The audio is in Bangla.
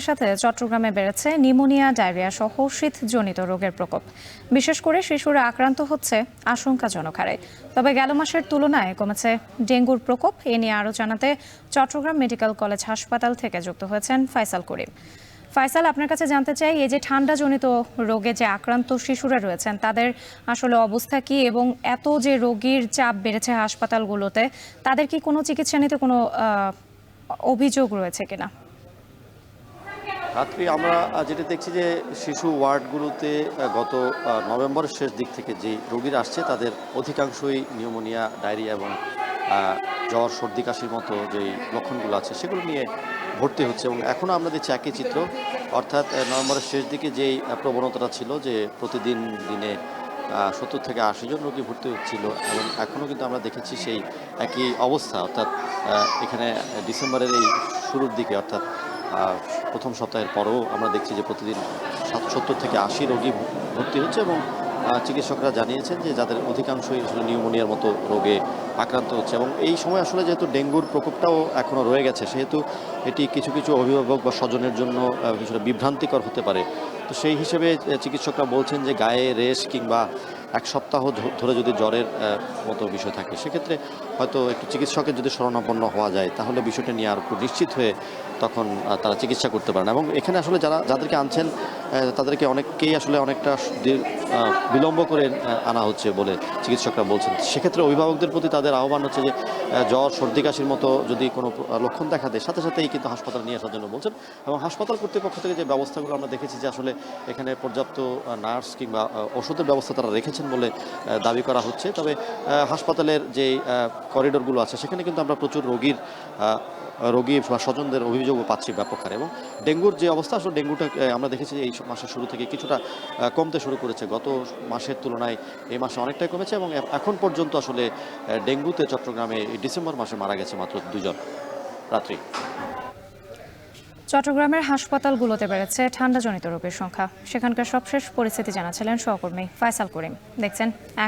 সাথে সাথে চট্টগ্রামে বেড়েছে নিউমোনিয়া, ডায়রিয়া সহ শীতজনিত রোগের প্রকোপ। বিশেষ করে শিশুরা আক্রান্ত হচ্ছে আশঙ্কাজনক হারে। তবে গেল মাসের তুলনায় কমেছে ডেঙ্গুর প্রকোপ। এ নিয়ে আরও জানাতে চট্টগ্রাম মেডিকেল কলেজ হাসপাতাল থেকে যুক্ত হয়েছেন ফাইসাল করিম। ফাইসাল, আপনার কাছে জানতে চাই, এই যে ঠান্ডাজনিত রোগে যে আক্রান্ত শিশুরা রয়েছেন তাদের আসলে অবস্থা কি, এবং এত যে রোগীর চাপ বেড়েছে হাসপাতালগুলোতে, তাদের কি কোনো চিকিৎসা নিতে কোনো অভিযোগ রয়েছে কিনা? রাত্রি আমরা যেটা দেখছি যে শিশু ওয়ার্ডগুলোতে গত নভেম্বরের শেষ দিক থেকে যে রোগীরা আসছে তাদের অধিকাংশই নিউমোনিয়া, ডায়রিয়া এবং জ্বর, সর্দি, কাশির মতো যেই লক্ষণগুলো আছে সেগুলো নিয়ে ভর্তি হচ্ছে। এবং এখনও আমরা দেখছি একই চিত্র, অর্থাৎ নভেম্বরের শেষ দিকে যেই প্রবণতাটা ছিল যে প্রতিদিন দিনে 70 থেকে 80 জন রোগী ভর্তি হচ্ছিল, এবং এখনও কিন্তু আমরা দেখেছি সেই একই অবস্থা। অর্থাৎ এখানে ডিসেম্বরের এই শুরুর দিকে, অর্থাৎ প্রথম সপ্তাহের পরেও আমরা দেখছি যে প্রতিদিন 70 থেকে 80 রোগী ভর্তি হচ্ছে, এবং চিকিৎসকরা জানিয়েছেন যে যাদের অধিকাংশই আসলে নিউমোনিয়ার মতো রোগে আক্রান্ত হচ্ছে। এবং এই সময় আসলে যেহেতু ডেঙ্গুর প্রকোপটাও এখনও রয়ে গেছে, সেহেতু এটি কিছু কিছু অভিভাবক বা স্বজনের জন্য কিছুটা বিভ্রান্তিকর হতে পারে। তো সেই হিসেবে চিকিৎসকরা বলছেন যে গায়ে রেশ কিংবা এক সপ্তাহ ধরে যদি জ্বরের মতো বিষয় থাকে, সেক্ষেত্রে হয়তো একটু চিকিৎসকের যদি শরণাপন্ন হওয়া যায় তাহলে বিষয়টা নিয়ে আর একটু নিশ্চিত হয়ে তখন তারা চিকিৎসা করতে পারেন। এবং এখানে আসলে যাদেরকে আনছেন তাদেরকে অনেককেই আসলে অনেকটা বিলম্ব করে আনা হচ্ছে বলে চিকিৎসকরা বলছেন। সেক্ষেত্রে অভিভাবকদের প্রতি তাদের আহ্বান হচ্ছে যে জ্বর, সর্দি, কাশির মতো যদি কোনো লক্ষণ দেখা দেয় সাথে সাথেই কিন্তু হাসপাতাল নিয়ে আসার জন্য বলছেন। এবং হাসপাতাল কর্তৃপক্ষ থেকে যে ব্যবস্থাগুলো আমরা দেখেছি যে আসলে এখানে পর্যাপ্ত নার্স কিংবা ওষুধের ব্যবস্থা তারা রেখেছেন বলে দাবি করা হচ্ছে। তবে হাসপাতালের যে করিডোরগুলো আছে সেখানে কিন্তু আমরা প্রচুর রোগী বা স্বজনদের অভিযোগও পাচ্ছি ব্যাপক হারে। এবং ডেঙ্গুর যে অবস্থা, আসলে ডেঙ্গুটা আমরা দেখেছি যে এই মাসের শুরু থেকে কিছুটা কমতে শুরু করেছে। গত মাসের তুলনায় এই মাসে অনেকটাই কমেছে, এবং এখন পর্যন্ত আসলে ডেঙ্গুতে চট্টগ্রামে ডিসেম্বর মাসে মারা গেছে মাত্র 2 জন। রাত্রি চট্টগ্রামের হাসপাতালগুলোতে বেড়েছে ঠান্ডাজনিত রোগের সংখ্যা। সেখানকার সবশেষ পরিস্থিতি জানাচ্ছিলেন সহকর্মী ফাইসাল করিম। দেখছেন